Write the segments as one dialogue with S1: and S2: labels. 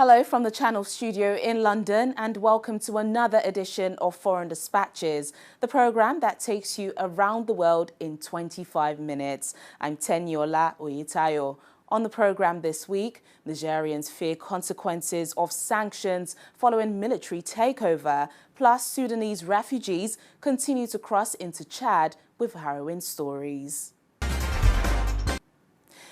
S1: Hello from the Channel studio in London and welcome to another edition of Foreign Dispatches, the programme that takes you around the world in 25 minutes. I'm Teniola Oyitayo. On the programme this week, Nigerians fear consequences of sanctions following military takeover, plus Sudanese refugees continue to cross into Chad with harrowing stories.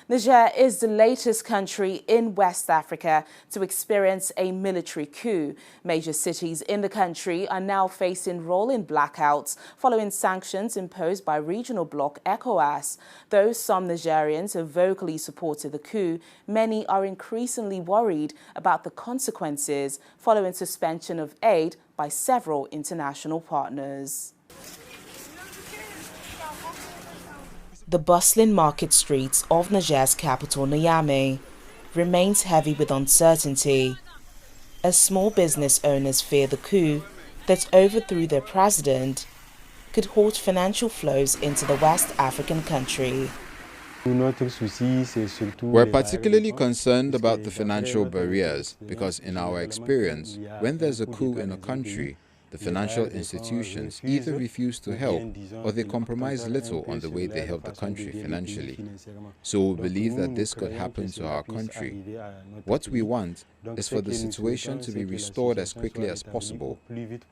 S1: Niger is the latest country in West Africa to experience a military coup. Major cities in the country are now facing rolling blackouts following sanctions imposed by regional bloc ECOWAS. Though some Nigerians have vocally supported the coup, many are increasingly worried about the consequences following suspension of aid by several international partners. The bustling market streets of Niger's capital, Niamey, remains heavy with uncertainty, as small business owners fear the coup that overthrew their president could halt financial flows into the West African country.
S2: We're particularly concerned about the financial barriers because, in our experience, when there's a coup in a country, the financial institutions either refuse to help or they compromise little on the way they help the country financially. So we believe that this could happen to our country. What we want is for the situation to be restored as quickly as possible.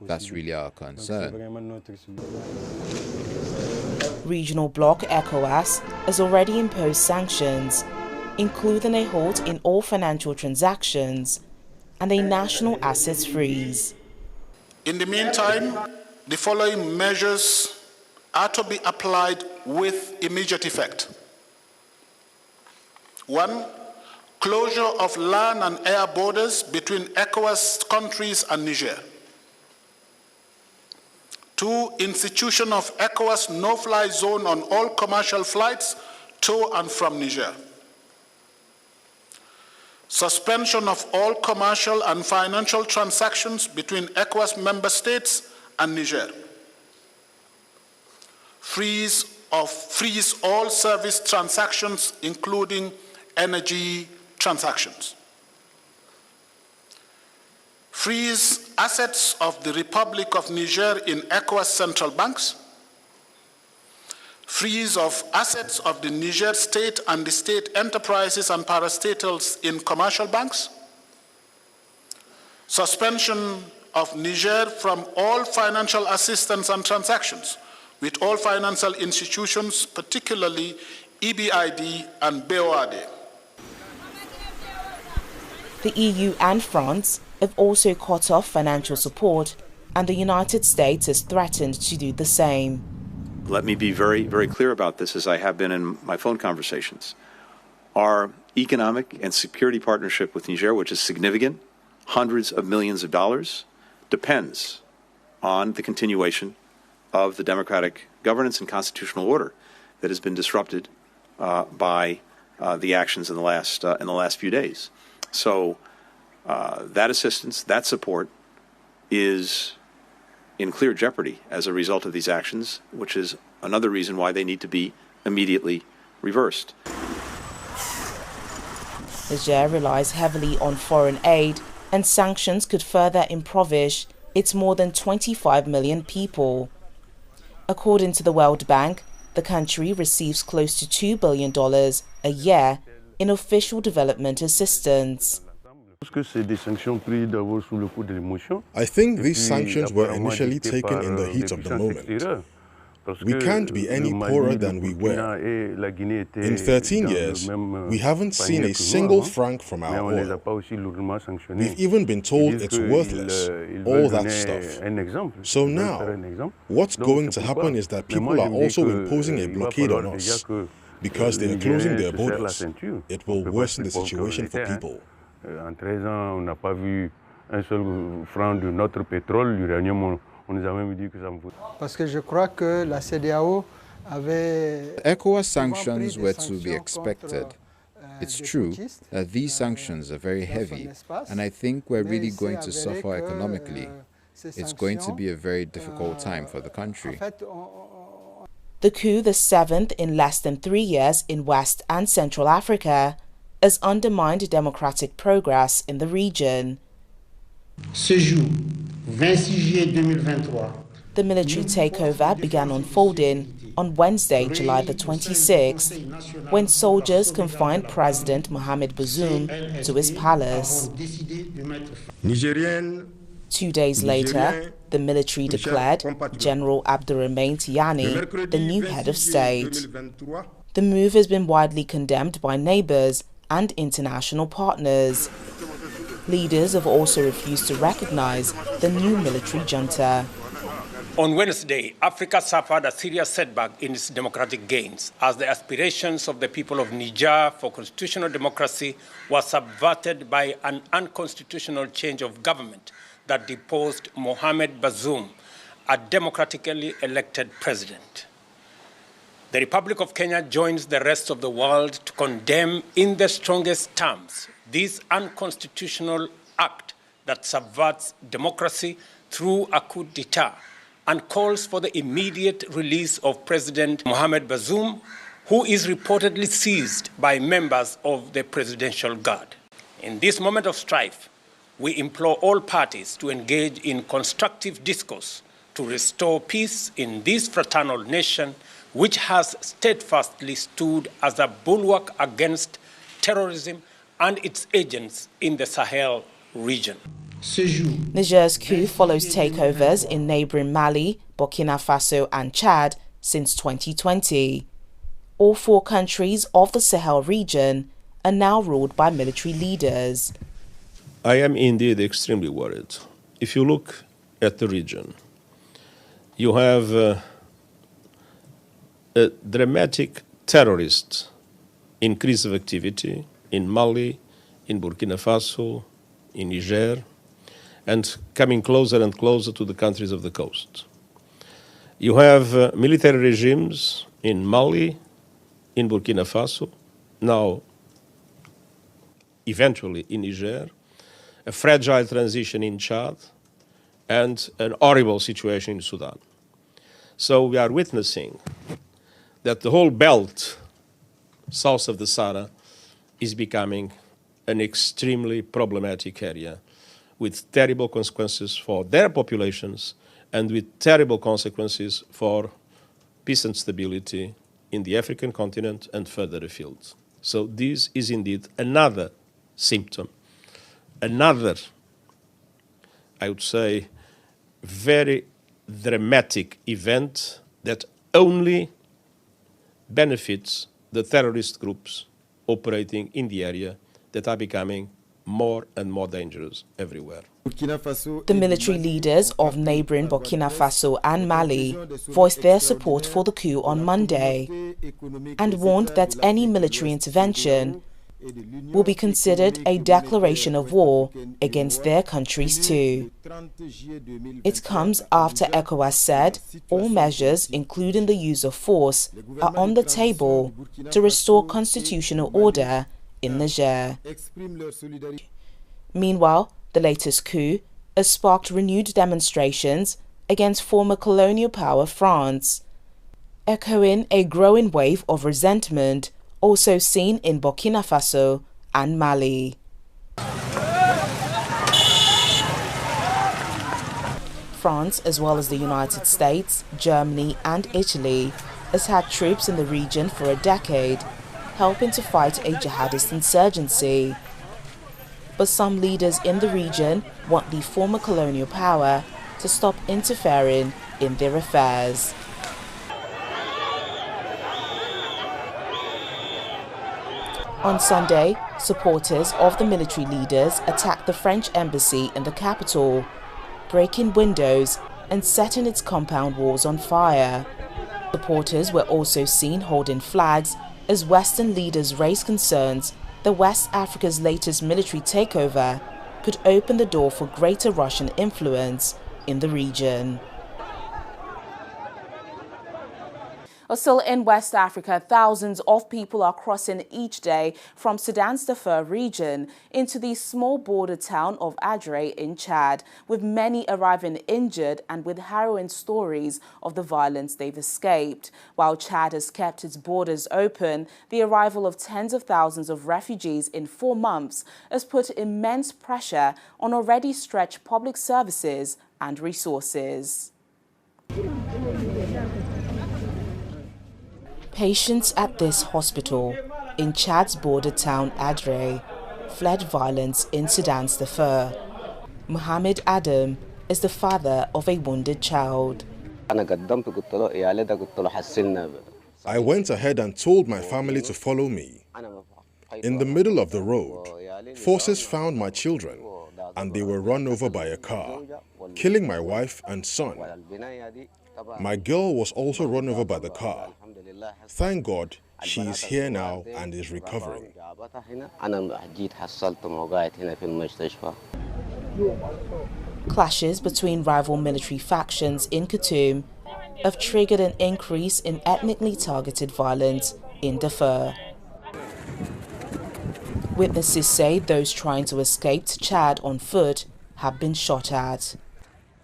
S2: That's really our concern.
S1: Regional bloc ECOWAS has already imposed sanctions, including a halt in all financial transactions and a national assets freeze.
S3: In the meantime, the following measures are to be applied with immediate effect. 1. Closure of land and air borders between ECOWAS countries and Niger. 2. Institution of ECOWAS no-fly zone on all commercial flights to and from Niger. Suspension of all commercial and financial transactions between ECOWAS member states and Niger. Freeze all service transactions, including energy transactions. Freeze assets of the Republic of Niger in ECOWAS central banks. Freeze of assets of the Niger state and the state enterprises and parastatals in commercial banks. Suspension of Niger from all financial assistance and transactions with all financial institutions, particularly EBRD and BOAD.
S1: The EU and France have also cut off financial support, and the United States has threatened to do the same.
S4: Let me be very, very clear about this, as I have been in my phone conversations. Our economic and security partnership with Niger, which is significant, hundreds of millions of dollars, depends on the continuation of the democratic governance and constitutional order that has been disrupted by the actions in the last few days. So that assistance, that support, is in clear jeopardy as a result of these actions, which is another reason why they need to be immediately reversed.
S1: Niger relies heavily on foreign aid, and sanctions could further impoverish its more than 25 million people. According to the World Bank, the country receives close to $2 billion a year in official development assistance.
S5: I think these sanctions were initially taken in the heat of the moment. We can't be any poorer than we were. In 13 years, we haven't seen a single franc from our oil. We've even been told it's worthless, all that stuff. So now, what's going to happen is that people are also imposing a blockade on us. Because they are closing their borders, it will worsen the situation for people.
S6: En 13 ans, on n'a pas vu un seul franc de notre pétrole, l'uranium, on nous a même dit que ça me fout.
S7: Parce que je crois que la CEDEAO avait...
S2: ECOWAS sanctions were to be expected. It's true that these sanctions are very heavy, and I think we're really going to suffer economically. It's going to be a very difficult time for the country.
S1: The coup, the seventh in less than 3 years in West and Central Africa, has undermined democratic progress in the region.
S8: Ce jour, 26 juillet 2023,
S1: the military takeover began unfolding on Wednesday, July the 26th, when soldiers confined President Mohamed Bazoum to his palace. 2 days later, the military declared General Abdourahamane Tiani the new head of state. The move has been widely condemned by neighbours and international partners. Leaders have also refused to recognise the new military junta.
S9: On Wednesday, Africa suffered a serious setback in its democratic gains as the aspirations of the people of Niger for constitutional democracy were subverted by an unconstitutional change of government that deposed Mohamed Bazoum, a democratically elected president. The Republic of Kenya joins the rest of the world to condemn in the strongest terms this unconstitutional act that subverts democracy through a coup d'etat and calls for the immediate release of President Mohamed Bazoum, who is reportedly seized by members of the Presidential Guard. In this moment of strife, we implore all parties to engage in constructive discourse to restore peace in this fraternal nation, which has steadfastly stood as a bulwark against terrorism and its agents in the Sahel region.
S1: Niger's coup follows takeovers in neighbouring Mali, Burkina Faso and Chad since 2020. All 4 countries of the Sahel region are now ruled by military leaders.
S10: I am indeed extremely worried. If you look at the region, you have a dramatic terrorist increase of activity in Mali, in Burkina Faso, in Niger, and coming closer and closer to the countries of the coast. You have military regimes in Mali, in Burkina Faso, now eventually in Niger, a fragile transition in Chad, and an horrible situation in Sudan. So we are witnessing that the whole belt south of the Sahara is becoming an extremely problematic area with terrible consequences for their populations and with terrible consequences for peace and stability in the African continent and further afield. So this is indeed another symptom, another, I would say, very dramatic event that only benefits the terrorist groups operating in the area that are becoming more and more dangerous everywhere.
S1: The military leaders of neighbouring Burkina Faso and Mali voiced their support for the coup on Monday and warned that any military intervention will be considered a declaration of war against their countries too. It comes after ECOWAS said all measures, including the use of force, are on the table to restore constitutional order in Niger. Meanwhile, the latest coup has sparked renewed demonstrations against former colonial power France, echoing a growing wave of resentment also seen in Burkina Faso and Mali. France, as well as the United States, Germany and Italy, has had troops in the region for a decade, helping to fight a jihadist insurgency. But some leaders in the region want the former colonial power to stop interfering in their affairs. On Sunday, supporters of the military leaders attacked the French embassy in the capital, breaking windows and setting its compound walls on fire. Supporters were also seen holding flags as Western leaders raised concerns that West Africa's latest military takeover could open the door for greater Russian influence in the region. Still in West Africa, thousands of people are crossing each day from Sudan's Darfur region into the small border town of Adre in Chad, with many arriving injured and with harrowing stories of the violence they've escaped. While Chad has kept its borders open, the arrival of tens of thousands of refugees in 4 months has put immense pressure on already stretched public services and resources. Patients at this hospital in Chad's border town Adre fled violence in Sudan's Darfur. Mohamed Adam is the father of a wounded child.
S5: I went ahead and told my family to follow me. In the middle of the road, forces found my children and they were run over by a car, killing my wife and son. My girl was also run over by the car. Thank God she is here now and is recovering.
S1: Clashes between rival military factions in Khartoum have triggered an increase in ethnically targeted violence in Darfur. Witnesses say those trying to escape to Chad on foot have been shot at.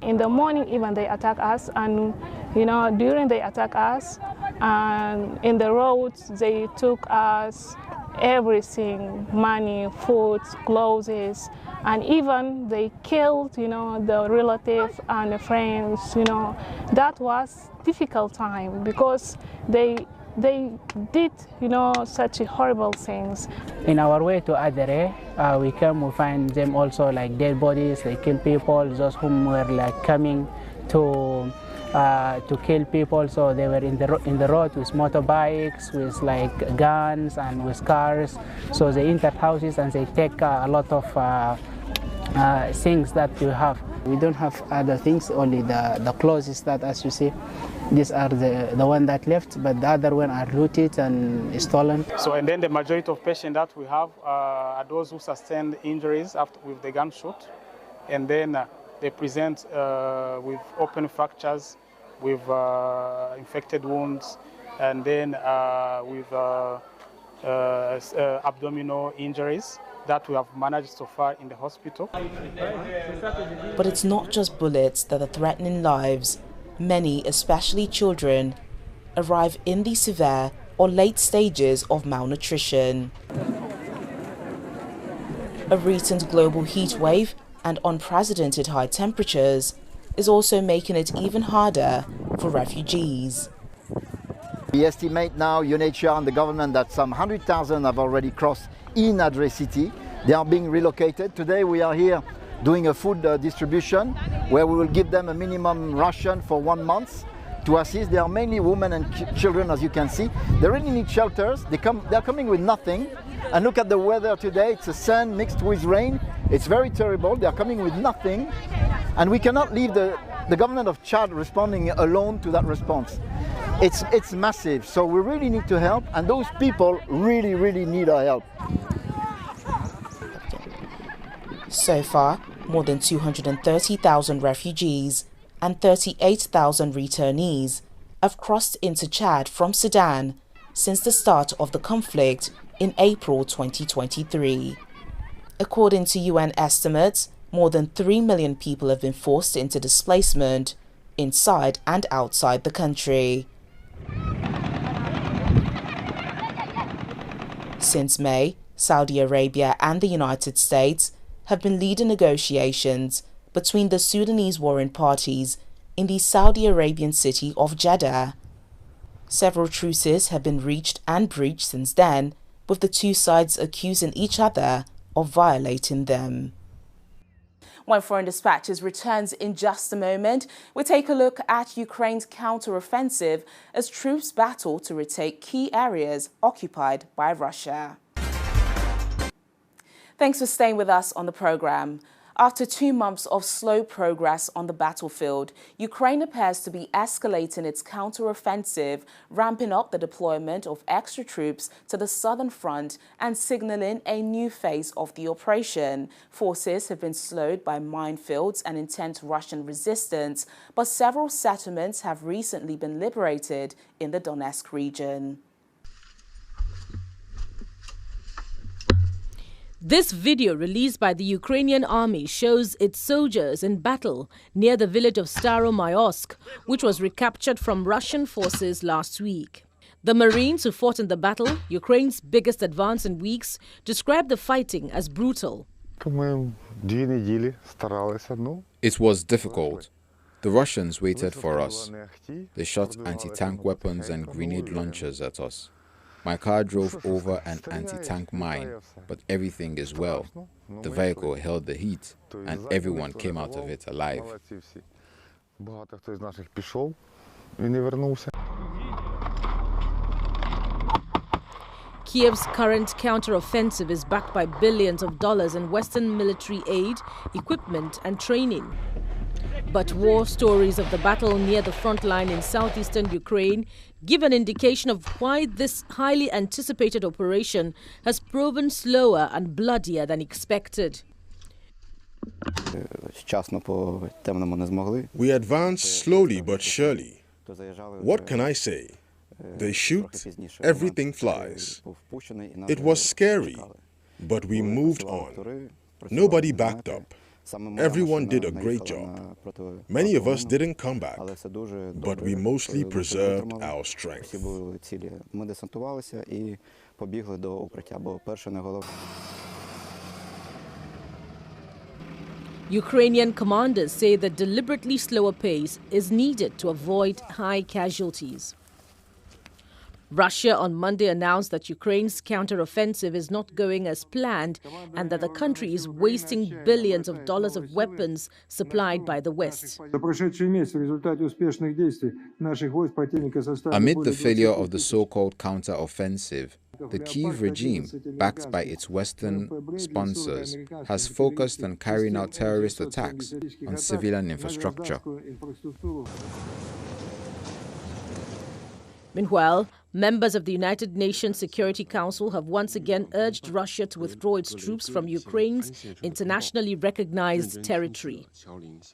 S11: In the morning, even they attack us, and during they attack us, and in the roads they took us everything, money, food, clothes, and even they killed, the relatives and the friends. That was difficult time because they did, such horrible things.
S12: In our way to Adre, we find them also like dead bodies. They kill people, those whom were like coming to kill people. So they were in the road with motorbikes, with like guns and with cars. So they enter houses and they take a lot of things that you have. We don't have other things, only the clothes that, as you see, these are the one that left, but the other one are looted and stolen.
S13: So, and then the majority of patients that we have are those who sustained injuries with the gunshot, and then they present with open fractures, with infected wounds, and then with abdominal injuries that we have managed so far in the hospital.
S1: But it's not just bullets that are threatening lives. Many, especially children, arrive in the severe or late stages of malnutrition. A recent global heat wave and unprecedented high temperatures is also making it even harder for refugees.
S14: We estimate now, UNHCR and the government, that some 100,000 have already crossed in Adre city. They are being relocated. Today we are here doing a food distribution where we will give them a minimum ration for 1 month to assist. They are mainly women and children, as you can see. They really need shelters. They're coming with nothing. And look at the weather today. It's a sun mixed with rain. It's very terrible. They are coming with nothing. And we cannot leave the government of Chad responding alone to that response. It's massive. So we really need to help. And those people really, really need our help.
S1: So far, more than 230,000 refugees and 38,000 returnees have crossed into Chad from Sudan since the start of the conflict in April 2023. According to UN estimates, more than 3 million people have been forced into displacement inside and outside the country. Since May, Saudi Arabia and the United States have been leading negotiations between the Sudanese warring parties in the Saudi Arabian city of Jeddah. Several truces have been reached and breached since then, with the two sides accusing each other of violating them. When Foreign Dispatches returns in just a moment, we take a look at Ukraine's counter-offensive as troops battle to retake key areas occupied by Russia. Thanks for staying with us on the program. After 2 months of slow progress on the battlefield, Ukraine appears to be escalating its counter-offensive, ramping up the deployment of extra troops to the southern front and signaling a new phase of the operation. Forces have been slowed by minefields and intense Russian resistance, but several settlements have recently been liberated in the Donetsk region.
S15: This video released by the Ukrainian army shows its soldiers in battle near the village of Staromayorsk, which was recaptured from Russian forces last week. The Marines who fought in the battle, Ukraine's biggest advance in weeks, described the fighting as brutal.
S2: It was difficult. The Russians waited for us. They shot anti-tank weapons and grenade launchers at us. My car drove over an anti-tank mine, but everything is well. The vehicle held the heat, and everyone came out of it alive.
S15: Kiev's current counter-offensive is backed by billions of dollars in Western military aid, equipment and training. But war stories of the battle near the front line in southeastern Ukraine give an indication of why this highly anticipated operation has proven slower and bloodier than expected.
S5: We advanced slowly but surely. What can I say? They shoot, everything flies. It was scary, but we moved on. Nobody backed up. Everyone did a great job. Many of us didn't come back, but we mostly preserved our strength.
S15: Ukrainian commanders say the deliberately slower pace is needed to avoid high casualties. Russia on Monday announced that Ukraine's counter-offensive is not going as planned and that the country is wasting billions of dollars of weapons supplied by the West.
S2: Amid the failure of the so-called counter-offensive, the Kyiv regime, backed by its Western sponsors, has focused on carrying out terrorist attacks on civilian infrastructure.
S15: Meanwhile, members of the United Nations Security Council have once again urged Russia to withdraw its troops from Ukraine's internationally recognized territory.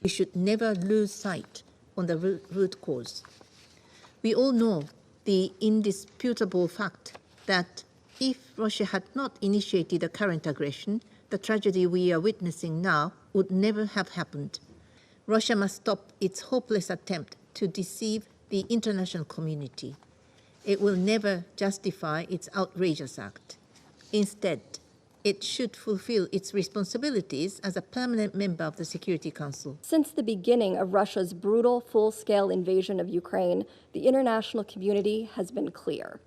S16: We should never lose sight on the root cause. We all know the indisputable fact that if Russia had not initiated the current aggression, the tragedy we are witnessing now would never have happened. Russia must stop its hopeless attempt to deceive the international community. It will never justify its outrageous act. Instead, it should fulfill its responsibilities as a permanent member of the Security Council.
S17: Since the beginning of Russia's brutal, full-scale invasion of Ukraine, the international community has been clear.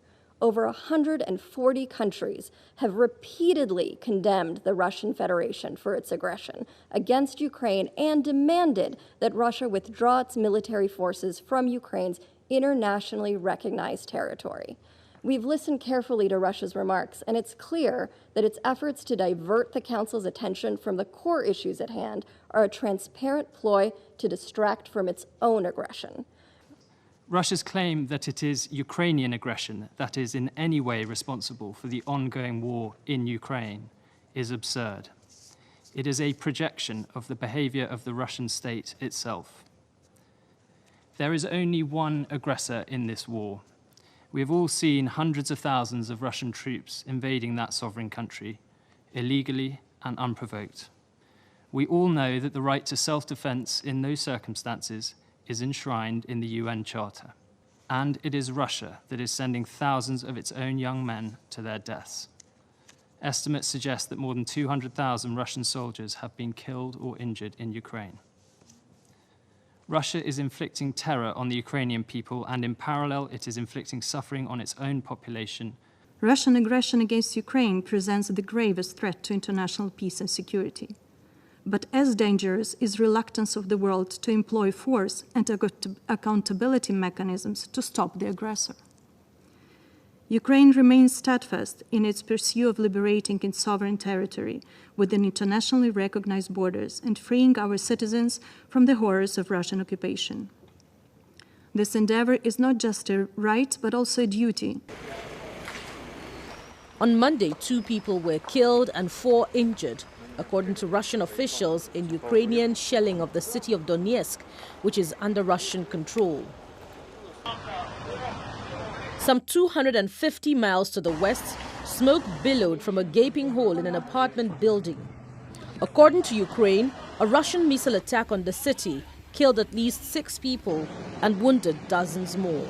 S17: Over 140 countries have repeatedly condemned the Russian Federation for its aggression against Ukraine and demanded that Russia withdraw its military forces from Ukraine's internationally recognized territory. We've listened carefully to Russia's remarks, and it's clear that its efforts to divert the Council's attention from the core issues at hand are a transparent ploy to distract from its own aggression.
S18: Russia's claim that it is Ukrainian aggression that is in any way responsible for the ongoing war in Ukraine is absurd. It is a projection of the behavior of the Russian state itself. There is only one aggressor in this war. We have all seen hundreds of thousands of Russian troops invading that sovereign country, illegally and unprovoked. We all know that the right to self-defense in those circumstances is enshrined in the UN Charter. And it is Russia that is sending thousands of its own young men to their deaths. Estimates suggest that more than 200,000 Russian soldiers have been killed or injured in Ukraine. Russia is inflicting terror on the Ukrainian people, and in parallel, it is inflicting suffering on its own population.
S19: Russian aggression against Ukraine presents the gravest threat to international peace and security. But as dangerous is reluctance of the world to employ force and accountability mechanisms to stop the aggressor. Ukraine remains steadfast in its pursuit of liberating its sovereign territory within internationally recognized borders and freeing our citizens from the horrors of Russian occupation. This endeavor is not just a right, but also a duty.
S15: On Monday, 2 people were killed and 4 injured, according to Russian officials, in Ukrainian shelling of the city of Donetsk, which is under Russian control. Some 250 miles to the west, smoke billowed from a gaping hole in an apartment building. According to Ukraine, a Russian missile attack on the city killed at least 6 people and wounded dozens more.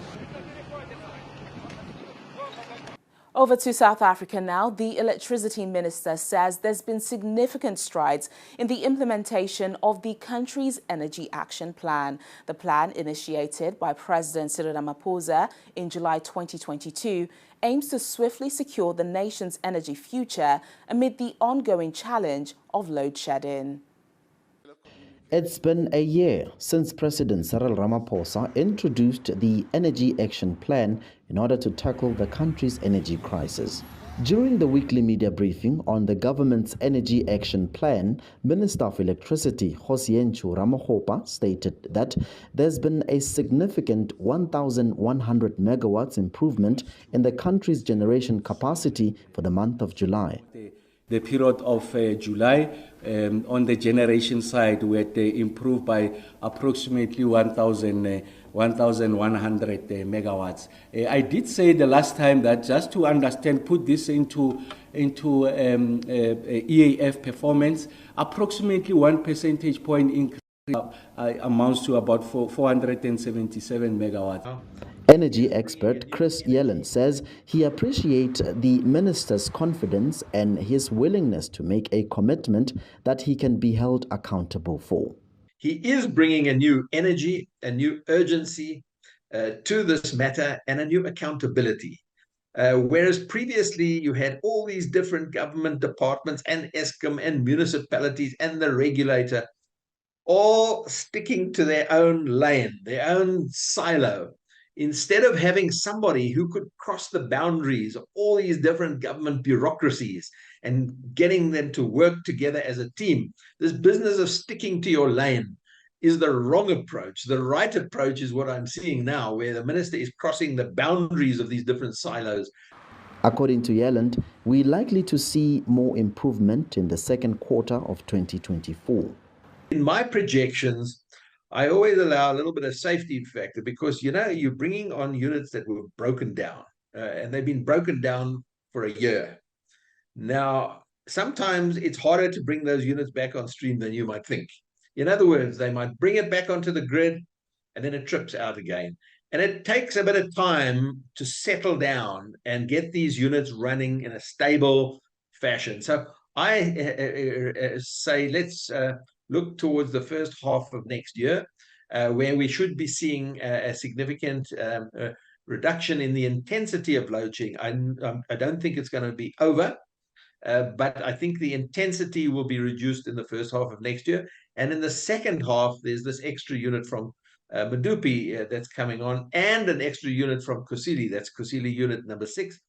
S1: Over to South Africa now. The electricity minister says there's been significant strides in the implementation of the country's energy action plan. The plan, initiated by President Cyril Ramaphosa in July 2022, aims to swiftly secure the nation's energy future amid the ongoing challenge of load shedding.
S20: It's been a year since President Cyril Ramaphosa introduced the Energy Action Plan in order to tackle the country's energy crisis. During the weekly media briefing on the government's Energy Action Plan, Minister of Electricity Kgosientsho Ramokgopa stated that there's been a significant 1,100 megawatts improvement in the country's generation capacity for the month of July.
S21: The period of July, on the generation side, we had improved by approximately 1,100 megawatts. I did say the last time that, just to understand, put this into EAF performance, approximately 1 percentage point increase amounts to about 477 megawatts.
S20: Energy expert Chris Yellen says he appreciates the minister's confidence and his willingness to make a commitment that he can be held accountable for.
S22: He is bringing a new energy, a new urgency to this matter, and a new accountability. Whereas previously you had all these different government departments and Eskom and municipalities and the regulator all sticking to their own lane, their own silo, instead of having somebody who could cross the boundaries of all these different government bureaucracies and getting them to work together as a team. This business of sticking to your lane is the wrong approach. The right approach is what I'm seeing now, where the minister is crossing the boundaries of these different silos.
S20: According to Yellen, we're likely to see more improvement in the second quarter of 2024.
S22: In my projections, I always allow a little bit of safety factor because, you know, you're bringing on units that were broken down and they've been broken down for a year. Now, sometimes it's harder to bring those units back on stream than you might think. In other words, they might bring it back onto the grid and then it trips out again. And it takes a bit of time to settle down and get these units running in a stable fashion. So I say let's look towards the first half of next year, where we should be seeing a significant reduction in the intensity of load shedding. I don't think it's going to be over, but I think the intensity will be reduced in the first half of next year. And in the second half, there's this extra unit from Medupi that's coming on, and an extra unit from Kusile, that's Kusile unit number 6.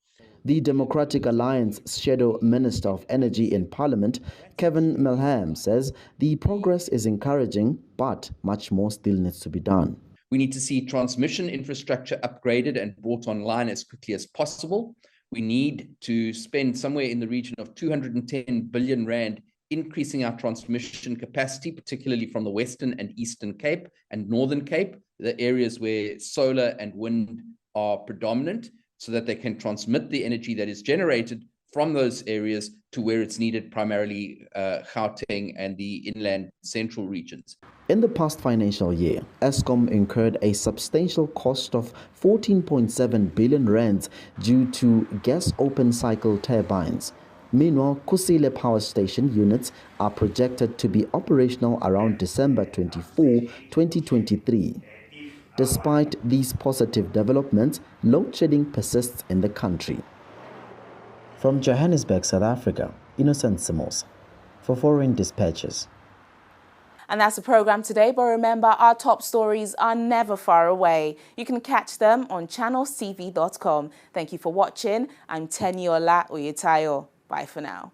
S20: The Democratic Alliance Shadow Minister of Energy in Parliament, Kevin Milham, says the progress is encouraging, but much more still needs to be done.
S23: We need to see transmission infrastructure upgraded and brought online as quickly as possible. We need to spend somewhere in the region of 210 billion rand increasing our transmission capacity, particularly from the Western and Eastern Cape and Northern Cape, the areas where solar and wind are predominant, so that they can transmit the energy that is generated from those areas to where it's needed, primarily Gauteng and the inland central regions.
S20: In the past financial year, Eskom incurred a substantial cost of 14.7 billion rands due to gas open cycle turbines. Meanwhile, Kusile power station units are projected to be operational around December 24, 2023. Despite these positive developments, load shedding persists in the country. From Johannesburg, South Africa, Innocent Samos, for Foreign Dispatches.
S1: And that's the programme today, but remember, our top stories are never far away. You can catch them on channelstv.com. Thank you for watching. I'm Teniola Oyetayo. Bye for now.